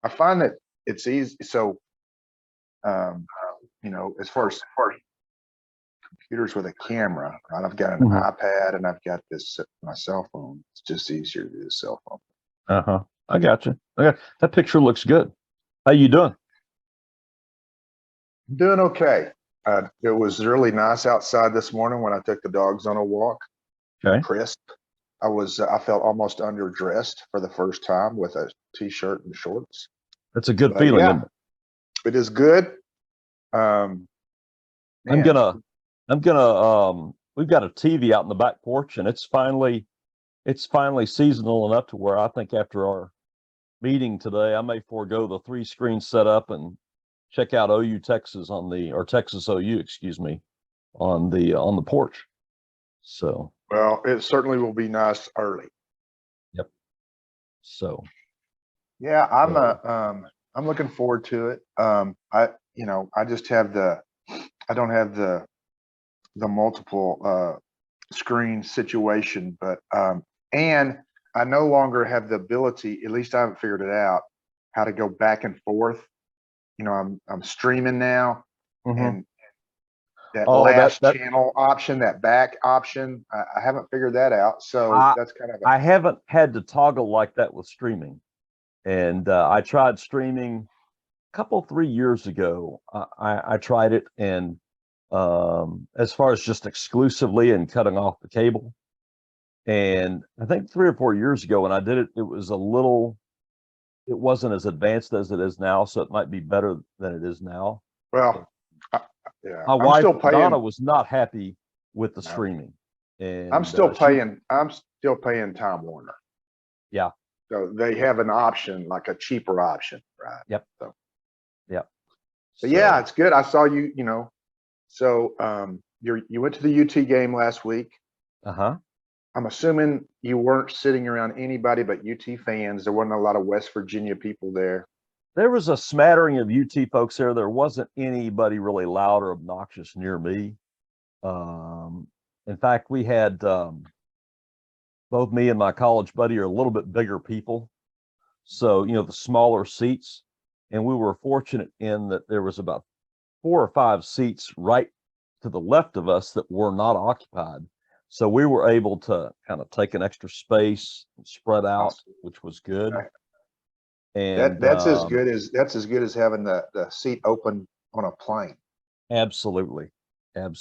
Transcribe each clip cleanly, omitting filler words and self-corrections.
I find that it's easy. So, um, as far as computers with a camera, right? I've got an iPad and I've got my cell phone. It's just easier to do a cell phone. I got you. Okay, that picture looks good. How you doing? Doing okay. It was really nice outside this morning when I took the dogs on a walk. Okay. Crisp. I felt almost underdressed for the first time with a t-shirt and shorts. That's a good feeling. Yeah, it is good. I'm gonna we've got a TV out in the back porch, and it's finally seasonal enough to where I think after our meeting today, I may forego the 3-screen setup and check out Texas OU, excuse me, on the porch. So well, it certainly will be nice early. Yep. So yeah, I'm looking forward to it. I just I don't have the multiple screen situation, but and I no longer have the ability, at least I haven't figured it out, how to go back and forth. I'm streaming now, and that channel option, that back option, I haven't figured that out. So that's kind of I haven't had to toggle like that with streaming. And I tried streaming a couple, 3 years ago. I tried it, and as far as just exclusively and cutting off the cable. And I think 3 or 4 years ago when I did it, it wasn't as advanced as it is now, so it might be better than it is now. Well, yeah. My wife Donna was not happy with the streaming, and I'm still paying Time Warner. Yeah. So they have an option, like a cheaper option, right? Yep. So, yep. But yeah, it's good. I saw you. So you went to the UT game last week. I'm assuming you weren't sitting around anybody but UT fans. There wasn't a lot of West Virginia people there. There was a smattering of UT folks there. There wasn't anybody really loud or obnoxious near me. In fact, we had both me and my college buddy are a little bit bigger people. So, the smaller seats. And we were fortunate in that there was about 4 or 5 seats right to the left of us that were not occupied. So we were able to kind of take an extra space and spread out, which was good. Right. And that's as good as having the seat open on a plane. Absolutely. And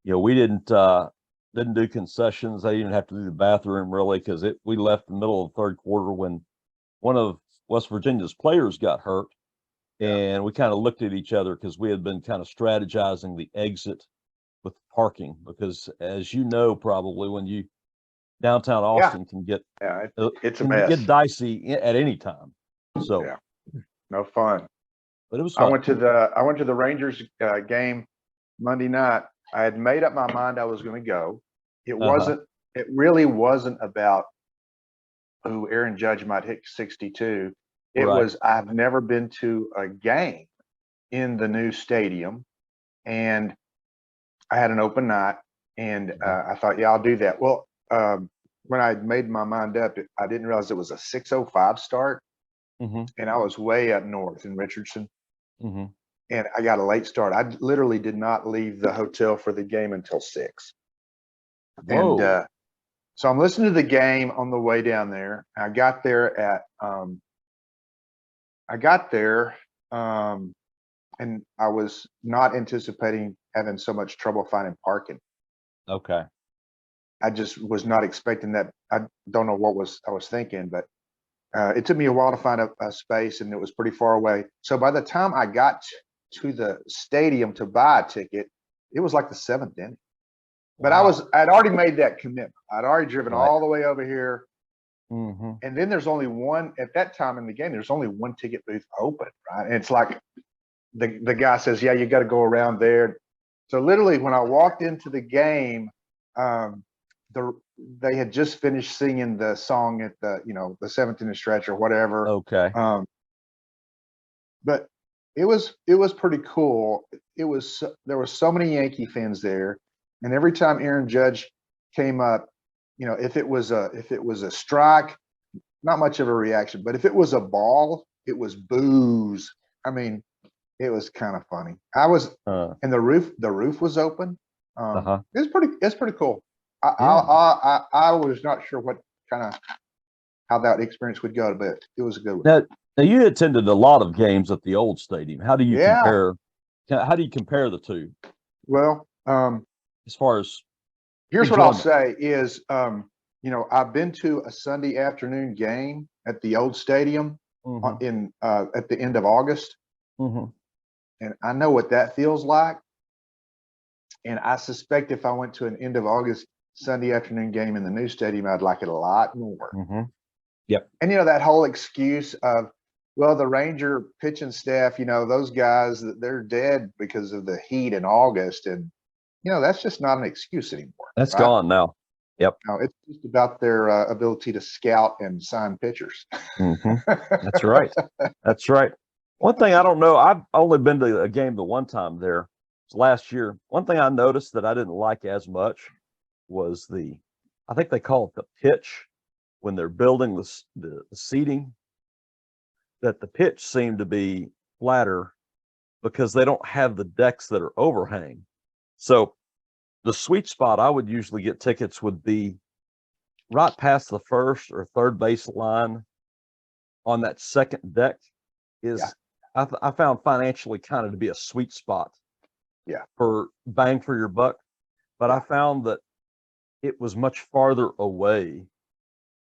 we didn't do concessions. They didn't have to do the bathroom really, because we left in the middle of the third quarter when one of West Virginia's players got hurt. And we kind of looked at each other because we had been kind of strategizing the exit with parking, because as you know, probably when downtown Austin can get it's a mess. Get dicey at any time. So no fun. But it was fun. I went to the Rangers game Monday night. I had made up my mind I was going to go. It really wasn't about Aaron Judge might hit 62. It was, I've never been to a game in the new stadium, and I had an open night, and I thought, I'll do that. Well, when I made my mind up, I didn't realize it was a 6:05 start, and I was way up north in Richardson, and I got a late start. I literally did not leave the hotel for the game until 6. Whoa. And so I'm listening to the game on the way down there. I got there and I was not anticipating having so much trouble finding parking. Okay. I just was not expecting that. I don't know what I was thinking, but it took me a while to find a space, and it was pretty far away. So by the time I got to the stadium to buy a ticket, it was like the 7th inning. But I'd already made that commitment. I'd already driven all the way over here. And then there's only one at that time in the game. There's only one ticket booth open, right? And it's like the guy says, "Yeah, you got to go around there." So literally, when I walked into the game, they had just finished singing the song at the 7th inning stretch or whatever. Okay. But it was pretty cool. There were so many Yankee fans there, and every time Aaron Judge came up, if it was a strike, not much of a reaction. But if it was a ball, it was boos. I mean, it was kind of funny. And the roof was open. It's pretty cool. I was not sure what kind of how that experience would go, but it was a good one. Now you attended a lot of games at the old stadium. How do you compare? How do you compare the two? Well, as far as here's what I'll say is, I've been to a Sunday afternoon game at the old stadium at the end of August, and I know what that feels like. And I suspect if I went to an end of August Sunday afternoon game in the new stadium, I'd like it a lot more. Yep. And that whole excuse of, well, the Ranger pitching staff, those guys, they're dead because of the heat in August, and that's just not an excuse anymore. That's gone now. Yep. No, it's just about their ability to scout and sign pitchers. That's right. That's right. One thing I don't know, I've only been to a game the one time there. It was last year. One thing I noticed that I didn't like as much was I think they call it the pitch when they're building the seating, that the pitch seemed to be flatter because they don't have the decks that are overhang. So the sweet spot I would usually get tickets would be right past the first or third base line on that second deck I found financially kind of to be a sweet spot. Yeah. For bang for your buck. But I found that it was much farther away.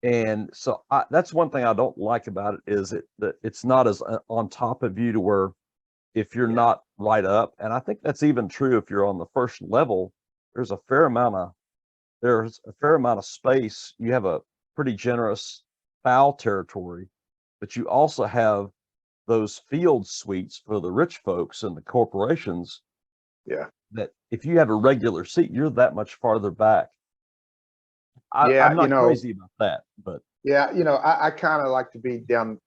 And so that's one thing I don't like about it is that it's not as on top of you to where if you're not right up. And I think that's even true if you're on the first level. There's a fair amount of space. You have a pretty generous foul territory, but you also have those field suites for the rich folks and the corporations. Yeah. That if you have a regular seat, you're that much farther back. I'm not crazy about that, but I kind of like to be down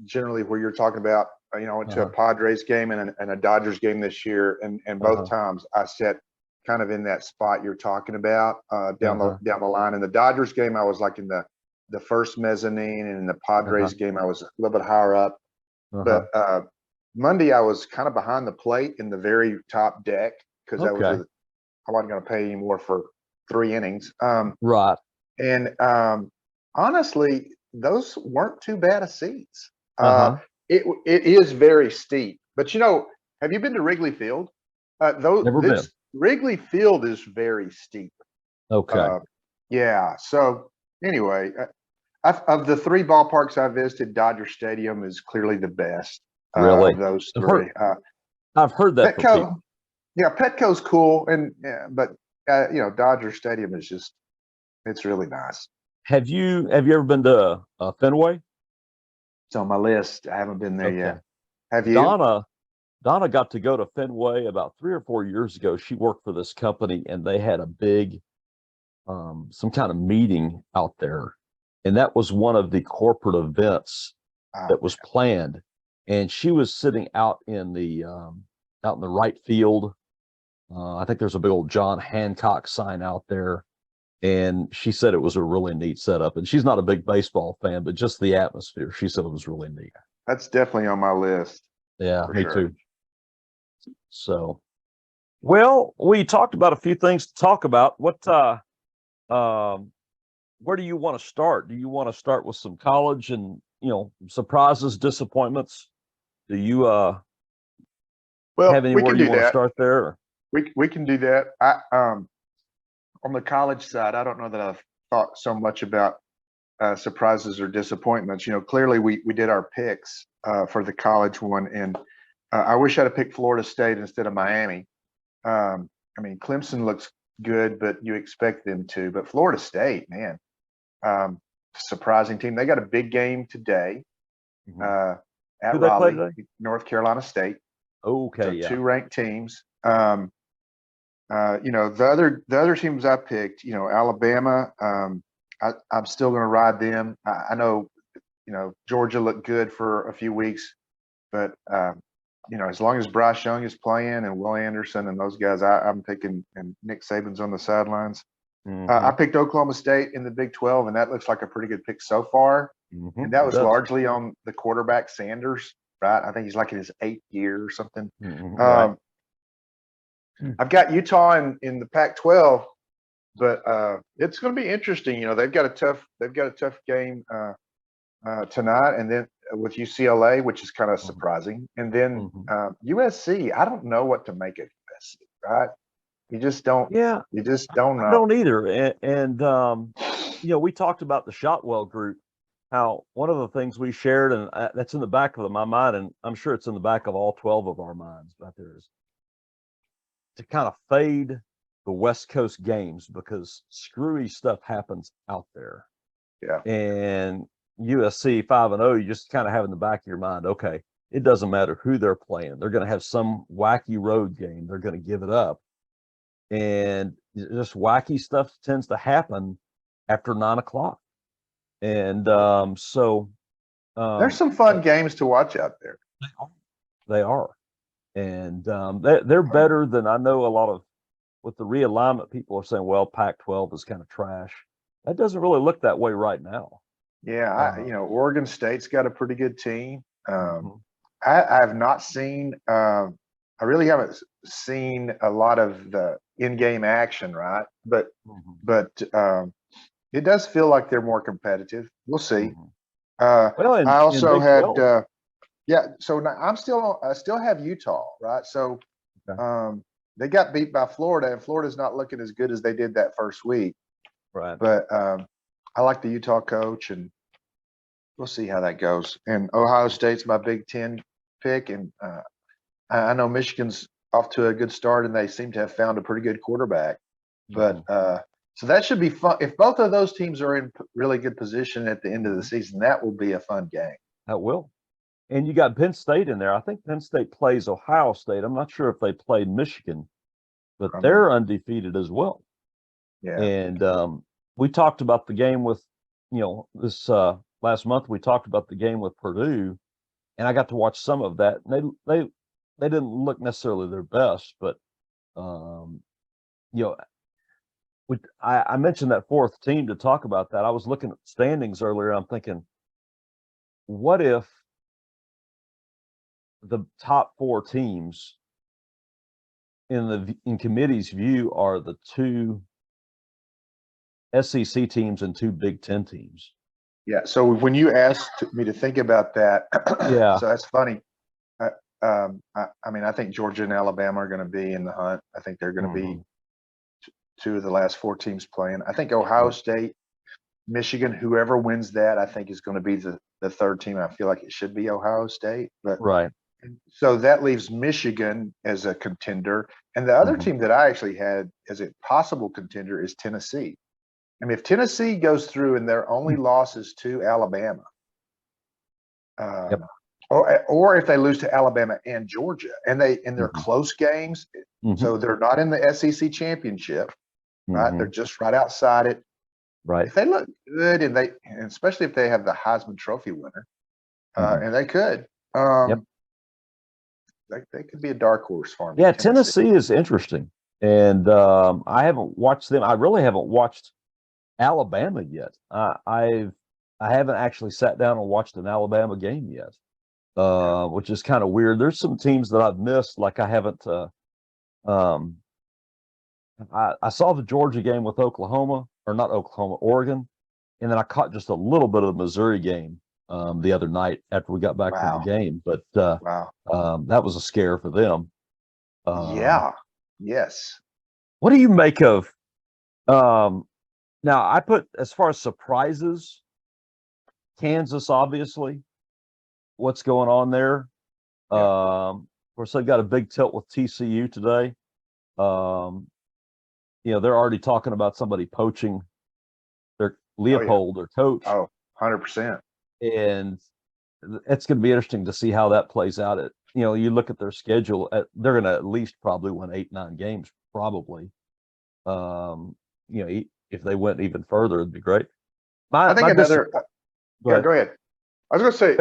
generally where you're talking about. I went to a Padres game and a Dodgers game this year, and both times I sat kind of in that spot you're talking about, down the line. In the Dodgers game, I was like in the first mezzanine, and in the Padres game, I was a little bit higher up. But Monday, I was kind of behind the plate in the very top deck because I wasn't going to pay any more for 3 innings. Right. And honestly, those weren't too bad of seats. It is very steep, but have you been to Wrigley Field? Never been. Wrigley Field is very steep. Okay. So anyway, of the 3 ballparks I visited, Dodger Stadium is clearly the best. Really? Of those 3. I've heard that. Petco, Petco's cool, but Dodger Stadium is it's really nice. Have you ever been to Fenway? It's on my list. I haven't been there yet. Have you? Donna got to go to Fenway about 3 or 4 years ago. She worked for this company, and they had a big, some kind of meeting out there, and that was one of the corporate events that was planned. And she was sitting out in the right field. I think there's a big old John Hancock sign out there. And she said it was a really neat setup. And she's not a big baseball fan, but just the atmosphere, she said it was really neat. That's definitely on my list. Yeah, me too. So, well, we talked about a few things to talk about. Where do you want to start? Do you want to start with some college and, surprises, disappointments? Do you have anywhere you want to start there? Or? We can do that. On the college side, I don't know that I've thought so much about surprises or disappointments. Clearly we did our picks for the college one, and I wish I'd have picked Florida State instead of Miami. Clemson looks good, but you expect them to. But Florida State, man, surprising team. They got a big game today at Raleigh, North Carolina State. Okay, so 2 ranked teams. The other teams I picked, Alabama, I'm still going to ride them. I know, Georgia looked good for a few weeks, but as long as Bryce Young is playing and Will Anderson and those guys, I'm picking, and Nick Saban's on the sidelines. I picked Oklahoma State in the Big 12, and that looks like a pretty good pick so far. and that It was does. largely on the quarterback Sanders, right? I think he's like in his 8th year or something. Right. I've got Utah in the Pac-12, but it's going to be interesting. You know, they've got a tough game tonight, and then with UCLA, which is kind of surprising, and then USC. I don't know what to make of USC, right? You just don't. Yeah, You just don't know. I don't either. And you know, we talked about the Shotwell group, how one of the things we shared, and that's in the back of my mind, and I'm sure it's in the back of all 12 of our minds out there, is to kind of fade the West Coast games because screwy stuff happens out there. Yeah. And USC 5-0, you just kind of have in the back of your mind, okay, it doesn't matter who they're playing. They're going to have some wacky road game. They're going to give it up. And just wacky stuff tends to happen after 9 o'clock. And so there's some fun games to watch out there. They are. And they're better than, I know a lot of, with the realignment, people are saying, well, Pac-12 is kind of trash. That doesn't really look that way right now. Yeah, you know, Oregon State's got a pretty good team. I have not seen. I really haven't seen a lot of the in-game action, right? But it does feel like they're more competitive. We'll see. Well, I also Big had 12. yeah. So now I still have Utah, right? So they got beat by Florida, and Florida's not looking as good as they did that first week. Right. But I like the Utah coach, and we'll see how that goes. And Ohio State's my Big Ten pick, and I know Michigan's off to a good start, and they seem to have found a pretty good quarterback. But so that should be fun. If both of those teams are in really good position at the end of the season, that will be a fun game. That will. And you got Penn State in there. I think Penn State plays Ohio State. I'm not sure if they played Michigan, but they're undefeated as well. Yeah. And we talked about the game with, you know, this last month, we talked about the game with Purdue, and I got to watch some of that. And they didn't look necessarily their best, but you know, I mentioned that fourth team to talk about that. I was looking at standings earlier, and I'm thinking, what if the top 4 teams in committee's view are the 2 SEC teams and 2 Big Ten teams? Yeah. So when you asked me to think about that, yeah. So that's funny. I mean, I think Georgia and Alabama are going to be in the hunt. I think they're going to be 2 of the last 4 teams playing. I think Ohio State, Michigan, whoever wins that, I think is going to be the 3rd team. I feel like it should be Ohio State, but so that leaves Michigan as a contender, and the other team that I actually had as a possible contender is Tennessee. I mean, if Tennessee goes through and their only loss is to Alabama, or if they lose to Alabama and Georgia, and they're close games, so they're not in the SEC championship, right? They're just right outside it. Right. If they look good, and especially if they have the Heisman Trophy winner, and they could, they could be a dark horse for me. Yeah, Tennessee is interesting, and I haven't watched them. I really haven't watched Alabama yet. I haven't actually sat down and watched an Alabama game yet, which is kind of weird. There's some teams that I've missed, like I haven't. I saw the Georgia game with Oklahoma, or not Oklahoma, Oregon, and then I caught just a little bit of the Missouri game the other night after we got back from the game. But that was a scare for them. Yes. What do you make of? Now, I put, as far as surprises, Kansas, obviously, what's going on there. Of course, they've got a big tilt with TCU today. You know, they're already talking about somebody poaching their Leopold, their coach. 100%. And it's going to be interesting to see how that plays out. You know, you look at their schedule, they're going to at least probably win 8-9 games, probably. You know, if they went even further, it'd be great. I think another. Go ahead. I was going to say,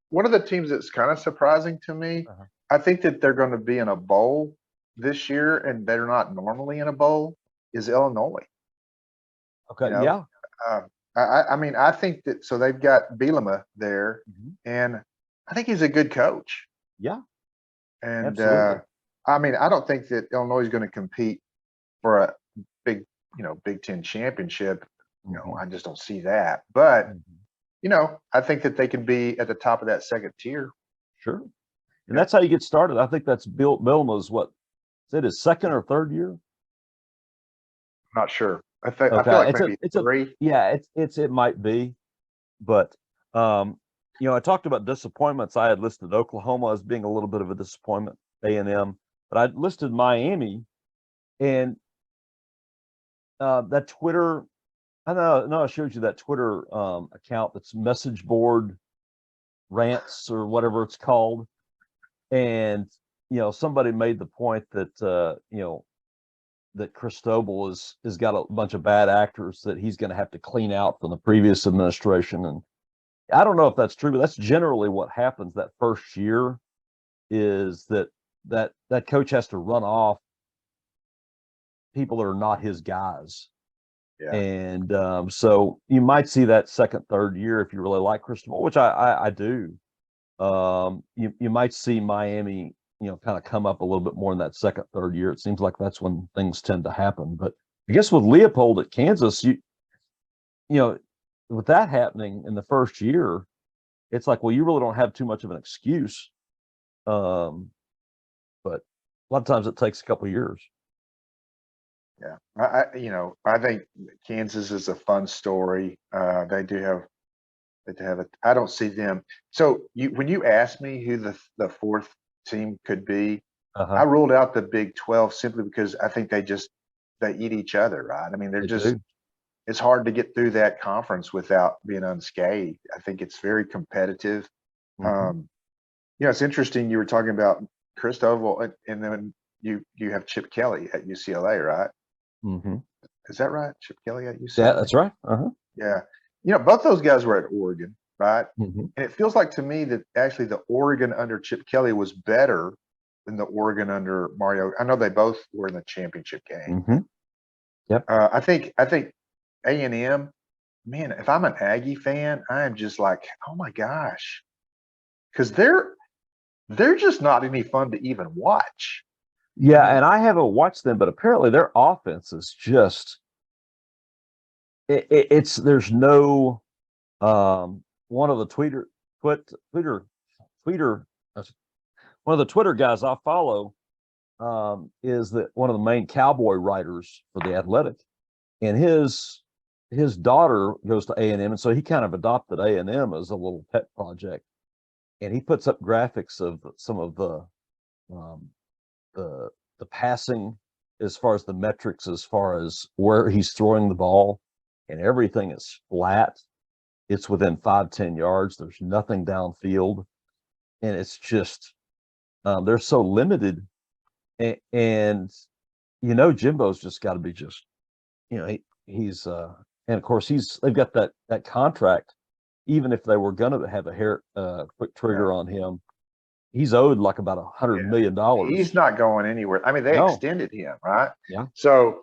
one of the teams that's kind of surprising to me. I think that they're going to be in a bowl this year, and they're not normally in a bowl. Is Illinois? Okay. You know? I mean, I think that, so they've got Bielema there, Mhm. and I think he's a good coach. Yeah, And absolutely. I mean, I don't think that Illinois is going to compete for a big, Big Ten championship. Mhm. I just don't see that. But, Mhm. I think that they can be at the top of that second tier. Sure. And Yeah, that's how you get started. I think that's Bill Bielema's what is it his second or third year? I'm not sure. I feel Okay, like maybe it's a three. yeah, it might be, but um, I talked about disappointments. I had listed Oklahoma as being a little bit of a disappointment, A&M, but I listed Miami and that Twitter. I showed you that Twitter account that's message board rants or whatever it's called, and somebody made the point that that Cristobal is got a bunch of bad actors that he's going to have to clean out from the previous administration. And I don't know if that's true, but that's generally what happens that first year is that coach has to run off people that are not his guys. Yeah. And so you might see that second, third year if you really like Cristobal, which I do. You might see Miami, kind of come up a little bit more in that second, third year. It seems like that's when things tend to happen. But I guess with Leopold at Kansas, you know, with that happening in the first year, it's like, well, you really don't have too much of an excuse. Um, but a lot of times it takes a couple of years. Yeah. I think Kansas is a fun story. I don't see them. So when you asked me who the fourth team could be, I Uh-huh. ruled out the Big 12 simply because I think they eat each other, right? I mean, They do. it's hard to get through that conference without being unscathed. I think it's very competitive. Hmm. Um, it's interesting. You were talking about Chris Oval, and then you have Chip Kelly at UCLA, right? Hmm. Is that right? Chip Kelly at Yeah, UCLA? that's right. Uh-huh. Yeah. Both those guys were at Oregon, right? Hmm. And it feels like to me that actually the Oregon under Chip Kelly was better than the Oregon under Mario. I know they both were in the championship game, Hmm. but Yep. I think A&M, man, if I'm an Aggie fan, I am just like, oh my gosh, because they're just not any fun to even watch. I Yeah, mean, and I haven't watched them, but apparently their offense is just it's there's no one of the tweeter tweeter uh, one of the Twitter guys I follow is that one of the main cowboy writers for the Athletic, and his daughter goes to A&M, and so he kind of adopted A&M as a little pet project, and he puts up graphics of some of um, the the passing as far as the metrics, as far as where he's throwing the ball, and everything is flat. It's within 5-10 yards. There's nothing downfield, and it's just they're so limited. And Jimbo's just got to be just he's and of course they've got that contract. Even if they were going to have a quick yeah, trigger on him, he's owed like about $100 million. he's not going anywhere. I mean, they No, extended him, right? yeah, So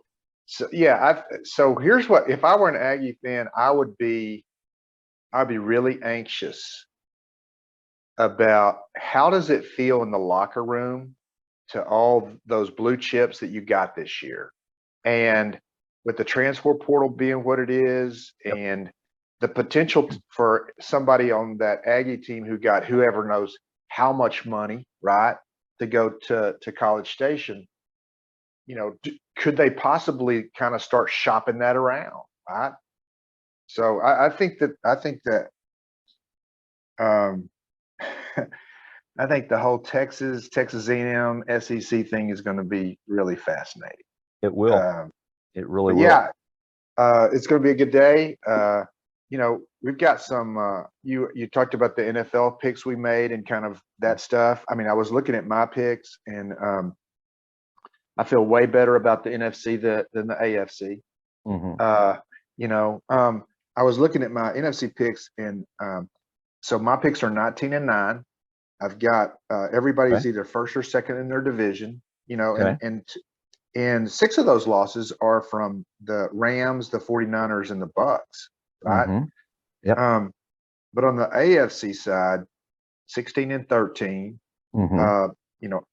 yeah, so here's what, if I were an Aggie fan, I'd be really anxious about how does it feel in the locker room to all those blue chips that you got this year. And with the transfer portal being what it is, yep, and the potential for somebody on that Aggie team who got whoever knows how much money, right, to go to College Station, could they possibly kind of start shopping that around, right? So I think that um, I think the whole Texas A&M, SEC thing is going to be really fascinating. it will. Um, It really but will. yeah, it's going to be a good day. We've got some. You talked about the NFL picks we made and kind of that stuff. I mean, I was looking at my picks, and I feel way better about the NFC than the AFC. Hmm. Uh, I was looking at my NFC picks, and so my picks are 19-9. I've got everybody's Okay. either first or second in their division. Okay. And 6 of those losses are from the Rams, the 49ers, and the Bucks. right? Mhm. Yep. But on the AFC side, 16-13. Mhm.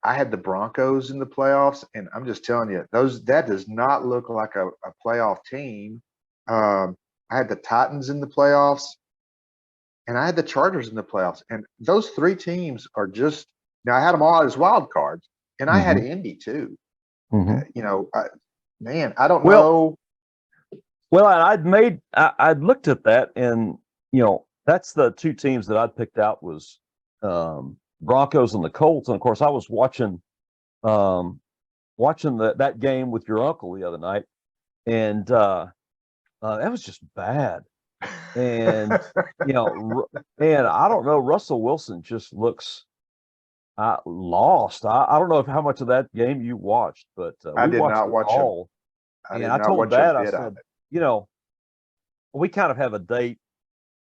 I had the Broncos in the playoffs, and I'm just telling you, that does not look like a playoff team. I had the Titans in the playoffs, and I had the Chargers in the playoffs, and those three teams are just now. I had them all as wild cards, and I had Mhm. Indy too. Mhm. Man, I don't Well, know. I'd looked at that, and that's the two teams that I'd picked out was Broncos and the Colts. And of course, I was um, watching that game with your uncle the other night, and that was just bad. And and I don't know, Russell Wilson just looks lost. I don't know if how much of that game you watched, but I we did watched not it watch them. all. I And did I not told watch a Dad, I bit of said, it. we kind of have a date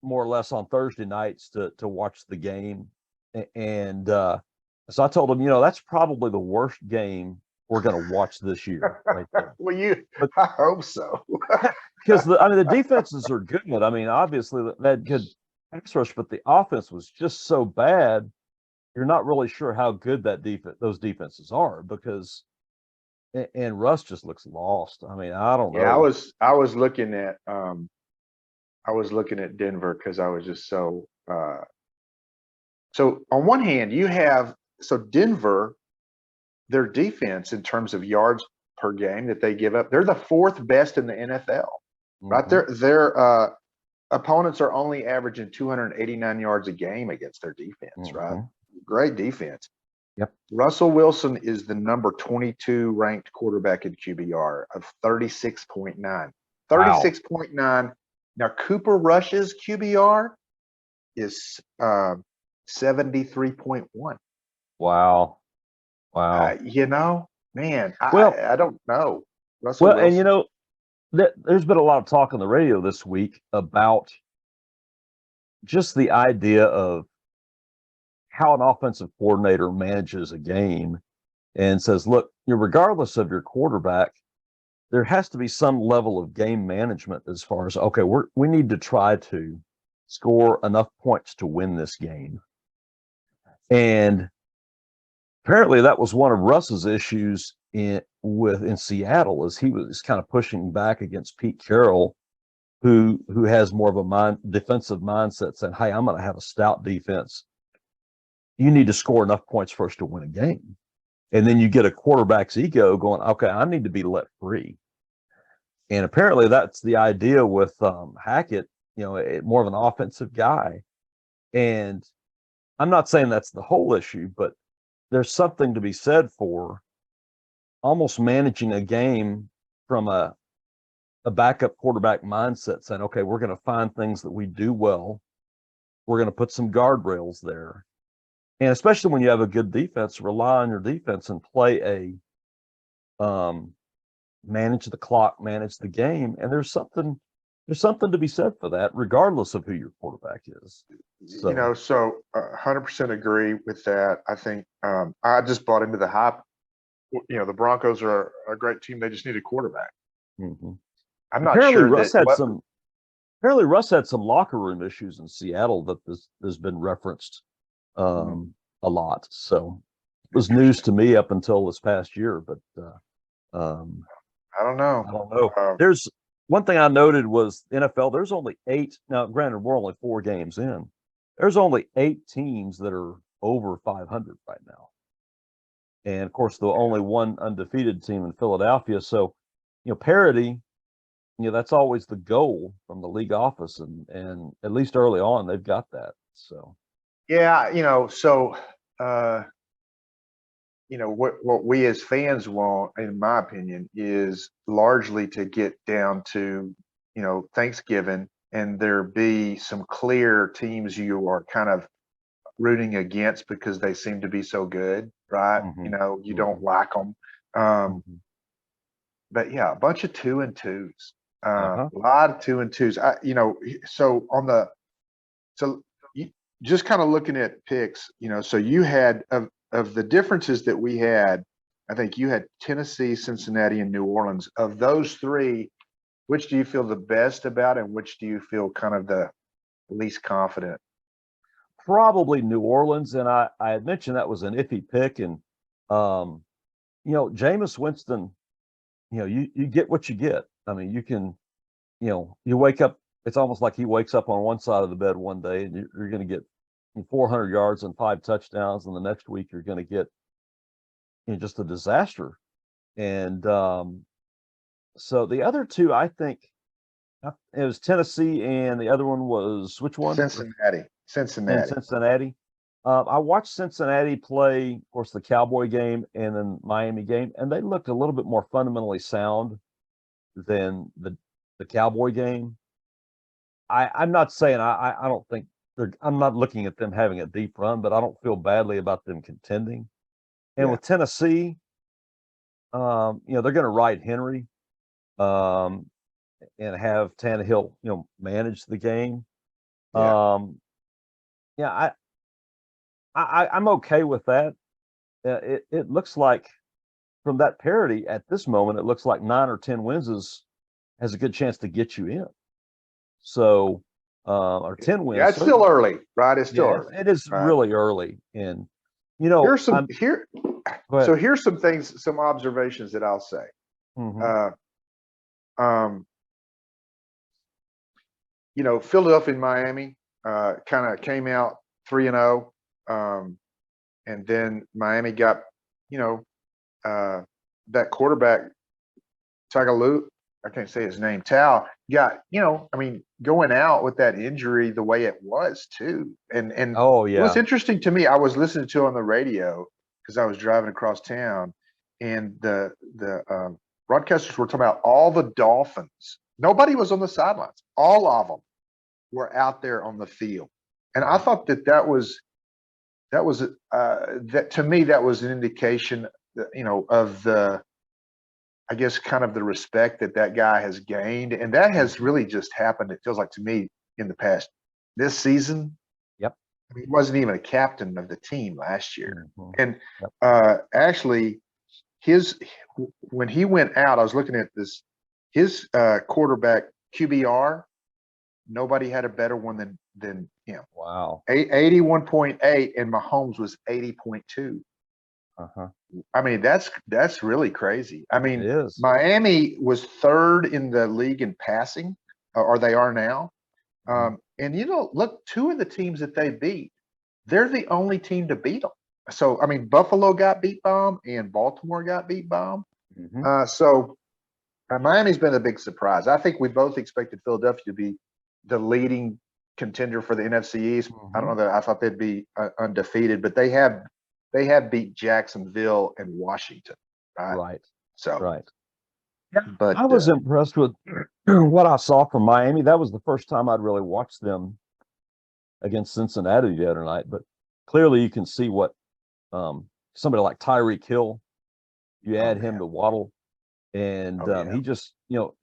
more or less on Thursday nights to watch the game. And so I told him, that's probably the worst game we're going to watch this year right there. Well, But I hope so. because the defenses are good. I mean, obviously that good pass rush, but the offense was just so bad. You're not really sure how good those defenses are because and Russ just looks lost. I mean, I don't Yeah, know. I was looking at Denver because I was just so on one hand you have Denver, their defense in terms of yards per game that they give up, they're the fourth best in the NFL. Right? Mm-hmm. Their opponents are only averaging 289 yards a game against their defense, right? Mm-hmm. Great defense. Yep. Russell Wilson is the number 22 ranked quarterback in QBR of 36.9. Wow. 36.9. Now, Cooper Rush's QBR is 73.1. Wow. Wow. Man, Well, I don't know. Russell and Wilson. there's been a lot of talk on the radio this week about just the idea of how an offensive coordinator manages a game and says, look, regardless of your quarterback, there has to be some level of game management as far as, okay, we need to try to score enough points to win this game. And apparently that was one of Russ's issues in Seattle, is he was kind of pushing back against Pete Carroll, who has more of a defensive mindset, saying, hey, I'm going to have a stout defense. You need to score enough points for us to win a game. And then you get a quarterback's ego going, okay, I need to be let free. And apparently that's the idea with Hackett, more of an offensive guy. And I'm not saying that's the whole issue, but there's something to be said for almost managing a game from a backup quarterback mindset, saying, okay, we're going to find things that we do well. We're going to put some guardrails there. And especially when you have a good defense, rely on your defense and play manage the clock, manage the game. And there's something to be said for that, regardless of who your quarterback is. So 100% agree with that. I think I just bought into the hype. The Broncos are a great team. They just need a quarterback. mm-hmm. I'm not apparently sure Russ that had what some apparently Russ had some locker room issues in Seattle that has been referenced a lot. So it was news to me up until this past year, but I don't know. I don't know. There's one thing I noted was NFL. There's only 8. Now, granted, we're only 4 games in. There's only 8 teams that are over 500 right now, and of course, the only one undefeated team in Philadelphia. So, parity. That's always the goal from the league office, and at least early on, they've got that. So, yeah, what we as fans want, in my opinion, is largely to get down to Thanksgiving, and there be some clear teams you are kind of rooting against because they seem to be so good, right? mm-hmm, You don't mm-hmm, like them. mm-hmm. But yeah, a bunch of 2-2s, a Uh-huh. lot of 2-2s. So you just kind of looking at picks, so you had of the differences that we had, I think you had Tennessee, Cincinnati, and New Orleans. Of those three, which do you feel the best about, and which do you feel kind of the least confident? Probably New Orleans, and I had mentioned that was an iffy pick, and Jameis Winston, you get what you get. I mean, you can, you wake up. It's almost like he wakes up on one side of the bed one day, and you're going to get 400 yards and 5 touchdowns, and the next week you're going to get just a disaster. And so the other two, I think, it was Tennessee, and the other one was which one? Cincinnati. And Cincinnati. I watched Cincinnati play, of course, the Cowboy game and then Miami game, and they looked a little bit more fundamentally sound than the Cowboy game. I'm not saying I don't think I'm not looking at them having a deep run, but I don't feel badly about them contending. And with Tennessee, they're going to ride Henry, and have Tannehill, manage the game. I'm okay with that. It looks like from that parity at this moment, it looks like 9 or 10 wins has a good chance to get you in. So, or 10 wins. Yeah, it's still early, right? It's still early. It is really early. And, here's some so here's some things, some observations that I'll say. Philadelphia and Miami kind of came out 3-0. And then Miami got, that quarterback, Tagovailoa, I can't say his name, got, going out with that injury the way it was too. And it was interesting to me. I was listening to it on the radio because I was driving across town, and the broadcasters were talking about all the Dolphins. Nobody was on the sidelines. All of them were out there on the field. And I thought that to me, that was an indication, of the, I guess, kind of the respect that guy has gained. And that has really just happened, it feels like to me, in the past, this season. Yep. I mean, he wasn't even a captain of the team last year. And actually, when he went out, I was looking at his quarterback QBR, nobody had a better one than him. Wow. 81.8, and Mahomes was 80.2. I mean, that's really crazy. I mean, Miami was 3rd in the league in passing, or they are now. And look, 2 of the teams that they beat, they're the only team to beat them. So, I mean, Buffalo got beat by them, and Baltimore got beat by them. So Miami's been a big surprise. I think we both expected Philadelphia to be the leading contender for the NFC East. I don't know that I thought they'd be undefeated, but they have beat Jacksonville and Washington. Right. So, but I was impressed with what I saw from Miami. That was the first time I'd really watched them against Cincinnati the other night. But clearly, you can see what somebody like Tyreek Hill, you add him to Waddle, and he just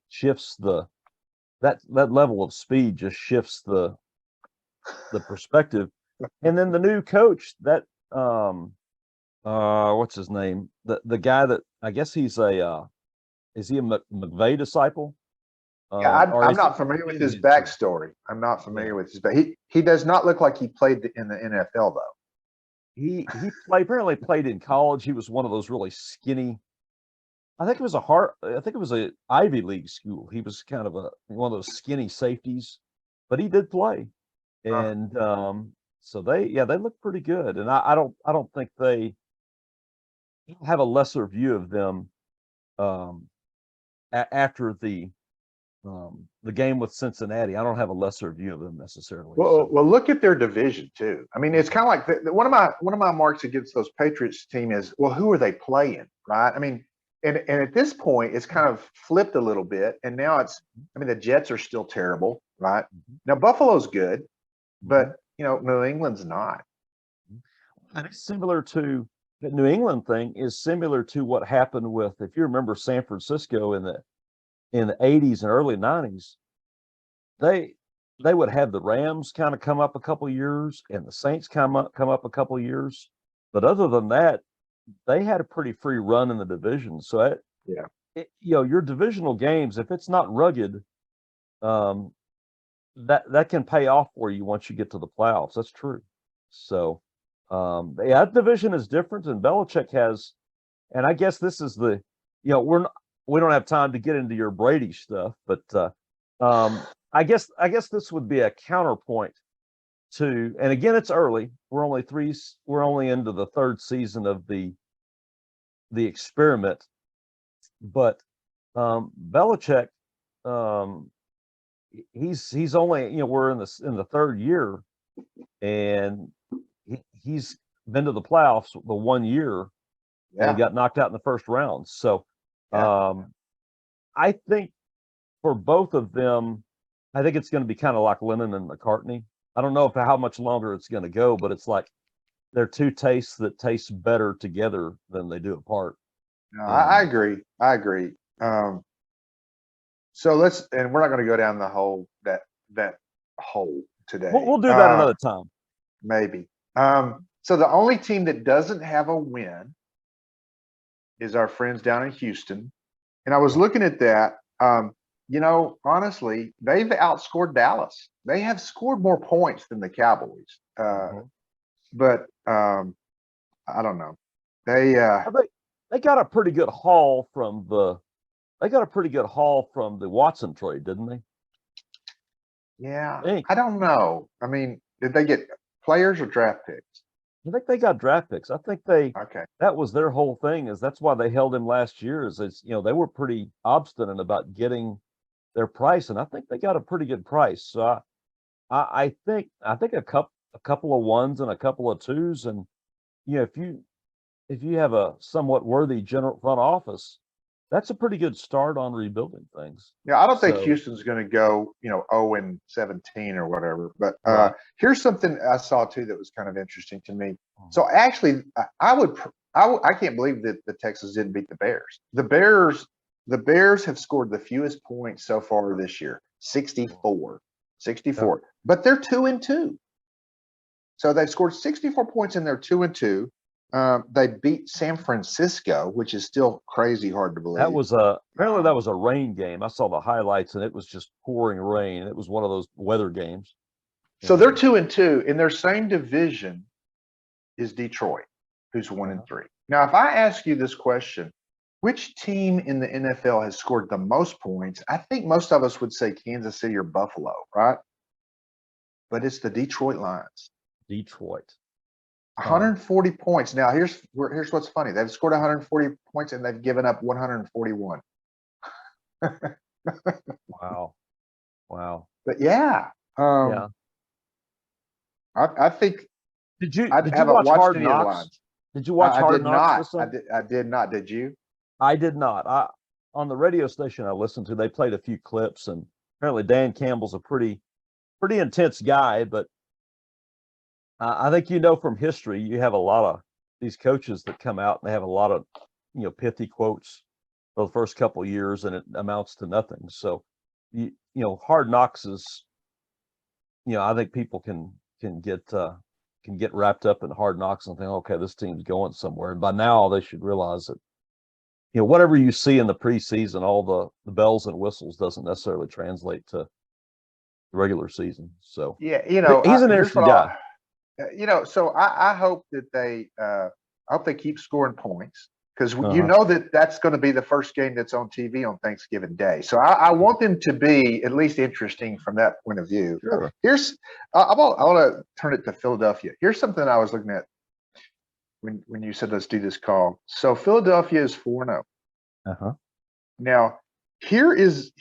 shifts that level of speed, just shifts the perspective. And then the new coach, that what's his name? The guy that, I guess he's is he a McVay disciple? I'm not familiar with his backstory. I'm not familiar with his but he does not look like he played in the NFL though. He apparently played in college. He was one of those really skinny. I think it was a Ivy League school. He was kind of one of those skinny safeties, but he did play. And so they look pretty good. And I don't think they have a lesser view of them after the game with Cincinnati. I don't have a lesser view of them necessarily. Well, look at their division too. I mean, it's kind of like one of my marks against those Patriots team is, well, who are they playing, right? I mean, and at this point, it's kind of flipped a little bit, and now the Jets are still terrible, right? Now Buffalo's good, but New England's not. And it's similar to the New England thing is similar to what happened with, if you remember, San Francisco in the 80s and early 90s. They would have the Rams kind of come up a couple of years, and the Saints come up a couple of years, but other than that, they had a pretty free run in the division. So your divisional games, if it's not rugged, um, that can pay off for you once you get to the playoffs. That's true. So, yeah, that division is different, and Belichick has, and I guess this is the, we don't have time to get into your Brady stuff, but I guess this would be a counterpoint to, and again, it's early. We're only into the third season of the experiment, but Belichick, he's only, we're in the third year, and he's been to the playoffs the 1 year and got knocked out in the first round. So I think for both of them, I think it's going to be kind of like Lennon and McCartney. I don't know how much longer it's going to go, but it's like they're two tastes that taste better together than they do apart. No, I agree. I agree. So and we're not going to go down the whole that hole today. We'll do that another time. Maybe. So the only team that doesn't have a win is our friends down in Houston. And I was looking at that. Honestly, they've outscored Dallas. They have scored more points than the Cowboys. But I don't know. They got a pretty good haul from the Watson trade, didn't they? Yeah, I don't know. I mean, did they get players or draft picks? I think they got draft picks. I think that was their whole thing, is that's why they held him last year, is they were pretty obstinate about getting their price, and I think they got a pretty good price. So I think a couple of ones and a couple of twos, and if you have a somewhat worthy general front office, that's a pretty good start on rebuilding things. Yeah, I don't think Houston's going to go, 0-17 or whatever. But here's something I saw too that was kind of interesting to me. So actually, I can't believe that the Texans didn't beat the Bears. The Bears have scored the fewest points so far this year, 64. But they're 2-2. So they've scored 64 points and they're 2-2. They beat San Francisco, which is still crazy hard to believe. That was apparently that was a rain game. I saw the highlights and it was just pouring rain. It was one of those weather games. So they're 2-2. In their same division is Detroit, who's 1-3. Now, if I ask you this question, which team in the NFL has scored the most points? I think most of us would say Kansas City or Buffalo, right? But it's the Detroit Lions. Detroit. 140 points. Now, here's what's funny. They've scored 140 points and they've given up 141. Wow. But yeah. I think. Did you watch Hard Knocks? Did you watch Hard Knocks? I did not. Did you? I did not. On the radio station I listened to, they played a few clips, and apparently Dan Campbell's a pretty intense guy, but I think from history, you have a lot of these coaches that come out and they have a lot of pithy quotes for the first couple of years, and it amounts to nothing. So Hard Knocks is, I think people can get wrapped up in Hard Knocks and think, okay, this team's going somewhere. And by now they should realize that whatever you see in the preseason, all the bells and whistles doesn't necessarily translate to the regular season. So yeah, he's an interesting guy. So I hope that I hope they keep scoring points, because that's going to be the first game that's on TV on Thanksgiving Day. So I want them to be at least interesting from that point of view. Sure. I want to turn it to Philadelphia. Here's something I was looking at when you said let's do this call. So Philadelphia is 4-0. Now here's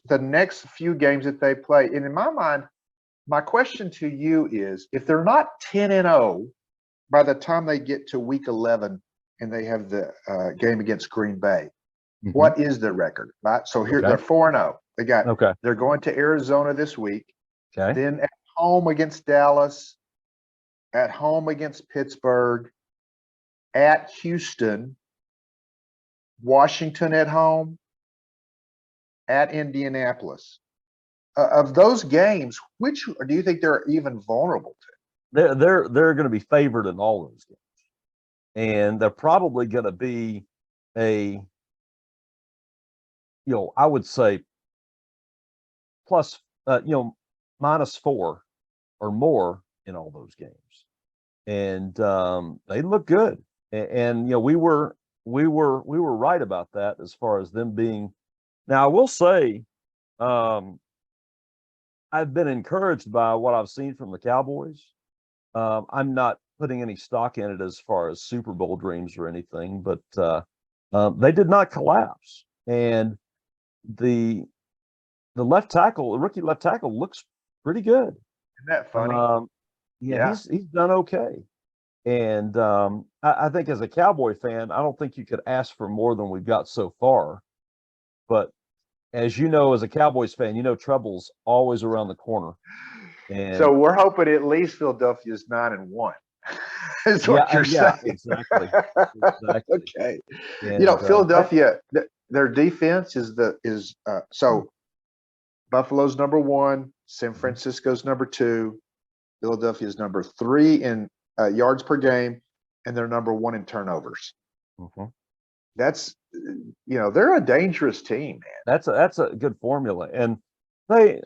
the next few games that they play, and in my mind, my question to you is, if they're not 10-0 by the time they get to week 11 and they have the game against Green Bay, what is the record? Right. So here they're 4-0. They're going to Arizona this week. Okay. Then at home against Dallas, at home against Pittsburgh, at Houston, Washington at home, at Indianapolis. Of those games, which do you think they're even vulnerable to? They're going to be favored in all those games, and they're probably going to be I would say plus, -4 or more in all those games. And they look good. And we were right about that as far as them being. Now I will say, I've been encouraged by what I've seen from the Cowboys. I'm not putting any stock in it as far as Super Bowl dreams or anything, but they did not collapse. And the rookie left tackle looks pretty good. Isn't that funny? Yeah, he's done okay. And I think as a Cowboy fan, I don't think you could ask for more than we've got so far. But as you know, as a Cowboys fan, trouble's always around the corner. And so we're hoping at least Philadelphia's 9-1. Is what you're saying. Exactly. Okay. And, Philadelphia, their defense is so Buffalo's number 1, San Francisco's number 2, Philadelphia's number 3 in yards per game, and they're number 1 in turnovers. That's, they're a dangerous team, man. That's a good formula. And they,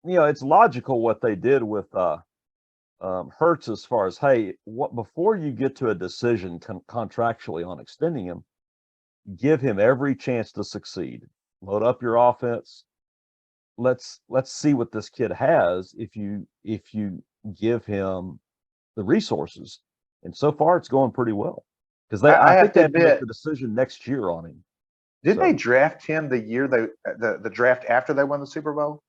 it's logical what they did with Hurts as far as, hey, before you get to a decision contractually on extending him, give him every chance to succeed. Load up your offense. Let's see what this kid has if you give him the resources. And so far it's going pretty well. Because I think they have to make the decision next year on him. Didn't they draft him the year the draft after they won the Super Bowl?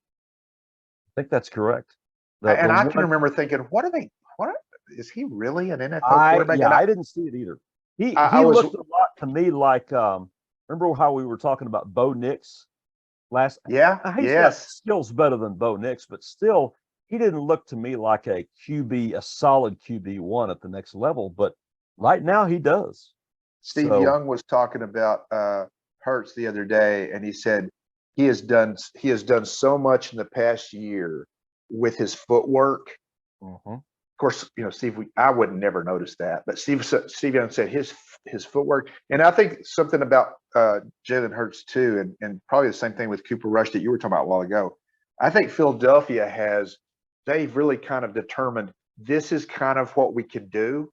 I think that's correct. I can remember thinking, what is he really an NFL quarterback? I didn't see it either. He looked a lot to me like, remember how we were talking about Bo Nix last? Yeah. He's got skills better than Bo Nix, but still, he didn't look to me like a solid QB1 at the next level. But right now, he does. Steve Young was talking about Hurts the other day, and he said he has done so much in the past year with his footwork. Of course, Steve, I would never notice that, but Steve Young said his footwork, and I think something about Jalen Hurts too, and probably the same thing with Cooper Rush that you were talking about a while ago. I think Philadelphia they've really kind of determined this is kind of what we can do.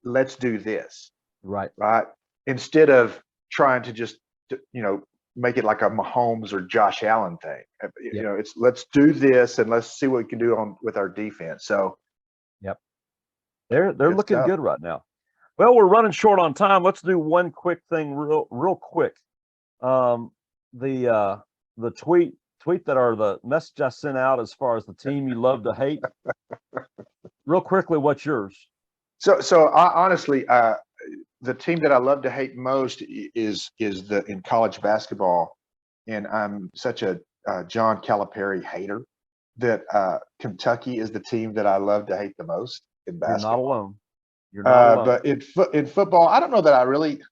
Let's do this. Right. Instead of trying to just, make it like a Mahomes or Josh Allen thing. It's let's do this and let's see what we can do with our defense. So, they're looking good right now. Well, we're running short on time. Let's do one quick thing, real quick. The tweet the message I sent out as far as the team you love to hate. Real quickly, what's yours? So honestly, the team that I love to hate most is in college basketball, and I'm such a John Calipari hater that Kentucky is the team that I love to hate the most in basketball. You're not alone. But in football, I don't know that I really,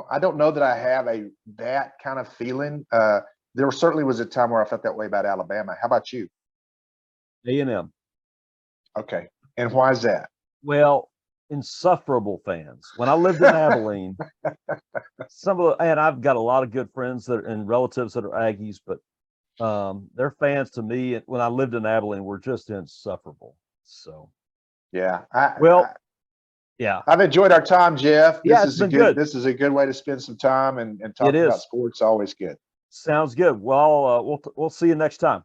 I don't know that I have that kind of feeling. There certainly was a time where I felt that way about Alabama. How about you? A&M. Okay, and why is that? Well, insufferable fans. When I lived in Abilene, and I've got a lot of good friends and relatives that are Aggies, but their fans to me, when I lived in Abilene, were just insufferable. So, yeah. I've enjoyed our time, Jeff. This is good. This is a good way to spend some time and talk about sports. Always good. Sounds good. Well, we'll see you next time.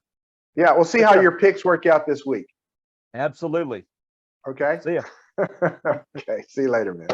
Yeah, we'll see how your picks work out this week. Absolutely. Okay. See ya. Okay. See you later, man.